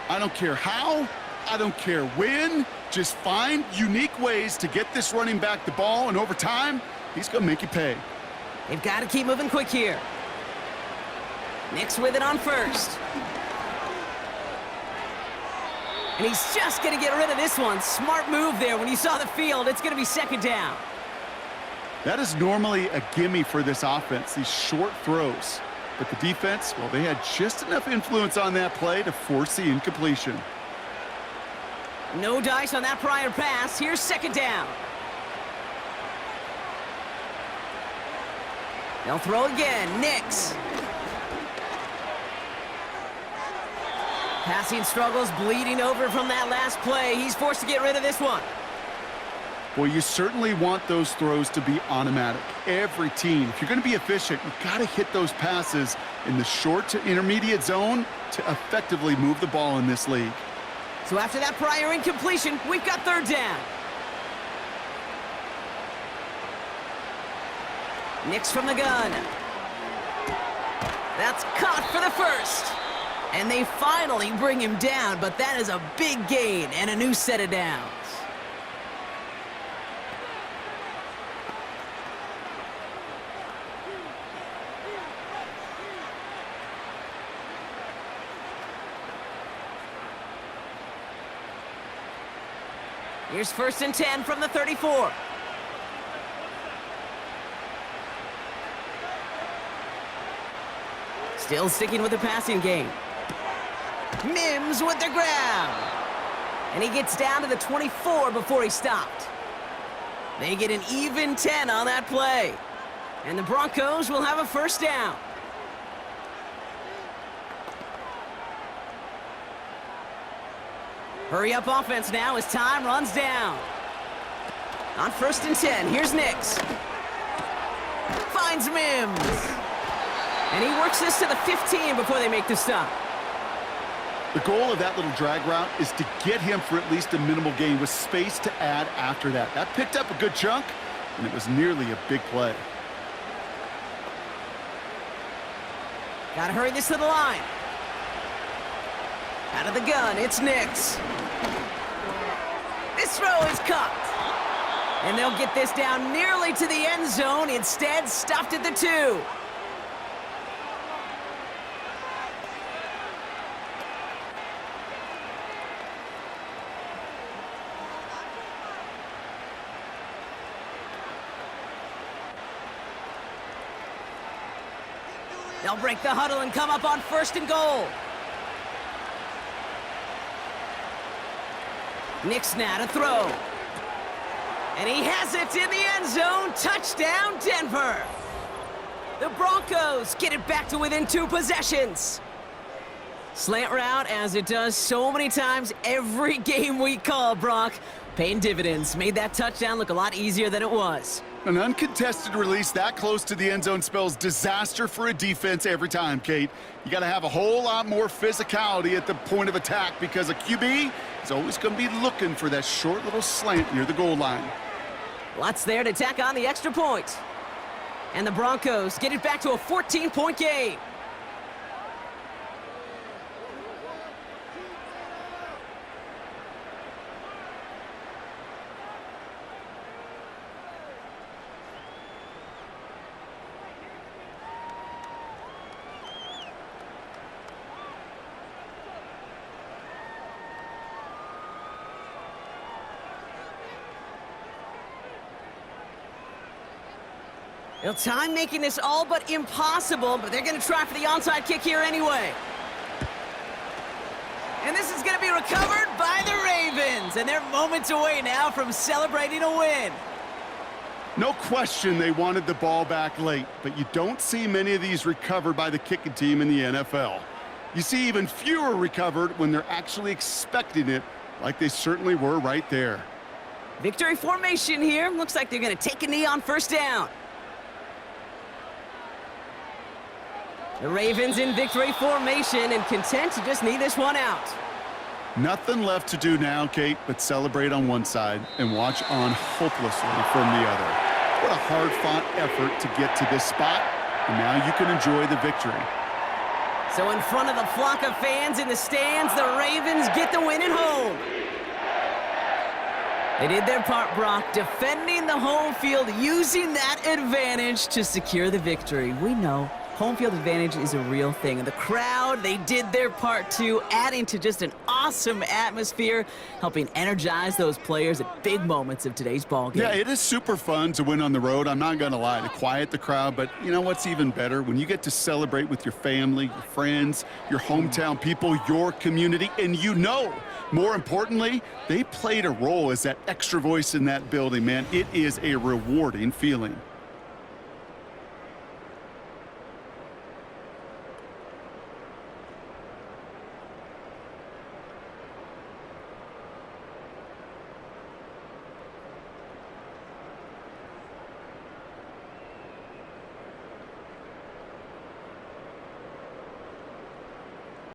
I don't care how, I don't care when. Just find unique ways to get this running back the ball, and over time, he's going to make you pay. They've got to keep moving quick here. Nix with it on first. And he's just going to get rid of this one. Smart move there when you saw the field. It's going to be second down. That is normally a gimme for this offense, these short throws. But the defense, well, they had just enough influence on that play to force the incompletion. No dice on that prior pass. Here's second down. They'll throw again. Nix. Passing struggles, bleeding over from that last play. He's forced to get rid of this one. Well, you certainly want those throws to be automatic. Every team, if you're going to be efficient, you've got to hit those passes in the short to intermediate zone to effectively move the ball in this league. So after that prior incompletion, we've got third down. Nix from the gun. That's caught for the first. And they finally bring him down, but that is a big gain and a new set of downs. Here's first and 10 from the 34. Still sticking with the passing game. Mims with the grab. And he gets down to the 24 before he stopped. They get an even 10 on that play. And the Broncos will have a first down. Hurry up offense now as time runs down. On first and 10, here's Nix. Finds Mims. And he works this to the 15 before they make the stop. The goal of that little drag route is to get him for at least a minimal gain with space to add after that. That picked up a good chunk, and it was nearly a big play. Gotta hurry this to the line. Out of the gun, it's Nix. This throw is caught. And they'll get this down nearly to the end zone. Instead, stopped at the 2. They'll break the huddle and come up on first and goal. Nix now to throw. And he has it in the end zone. Touchdown, Denver. The Broncos get it back to within 2 possessions. Slant route, as it does so many times every game we call, Brock. Paying dividends. Made that touchdown look a lot easier than it was. An uncontested release that close to the end zone spells disaster for a defense every time, Kate. You got to have a whole lot more physicality at the point of attack because a QB is always going to be looking for that short little slant near the goal line. Lots there to tack on the extra point. And the Broncos get it back to a 14-point game. Well, time making this all but impossible, but they're going to try for the onside kick here anyway. And this is going to be recovered by the Ravens, and they're moments away now from celebrating a win. No question they wanted the ball back late, but you don't see many of these recovered by the kicking team in the NFL. You see even fewer recovered when they're actually expecting it, like they certainly were right there. Victory formation here. Looks like they're going to take a knee on first down. The Ravens in victory formation and content to just knee this one out. Nothing left to do now, Kate, but celebrate on one side and watch on hopelessly from the other. What a hard-fought effort to get to this spot. and now you can enjoy the victory. So in front of the flock of fans in the stands, the Ravens get the win at home. They did their part, Brock, defending the home field, using that advantage to secure the victory. We know home field advantage is a real thing. And the crowd, they did their part too, adding to just an awesome atmosphere, helping energize those players at big moments of today's ball game. Yeah, it is super fun to win on the road. I'm not going to lie, to quiet the crowd. But you know what's even better? When you get to celebrate with your family, your friends, your hometown people, your community, and you know, more importantly, they played a role as that extra voice in that building, man. It is a rewarding feeling.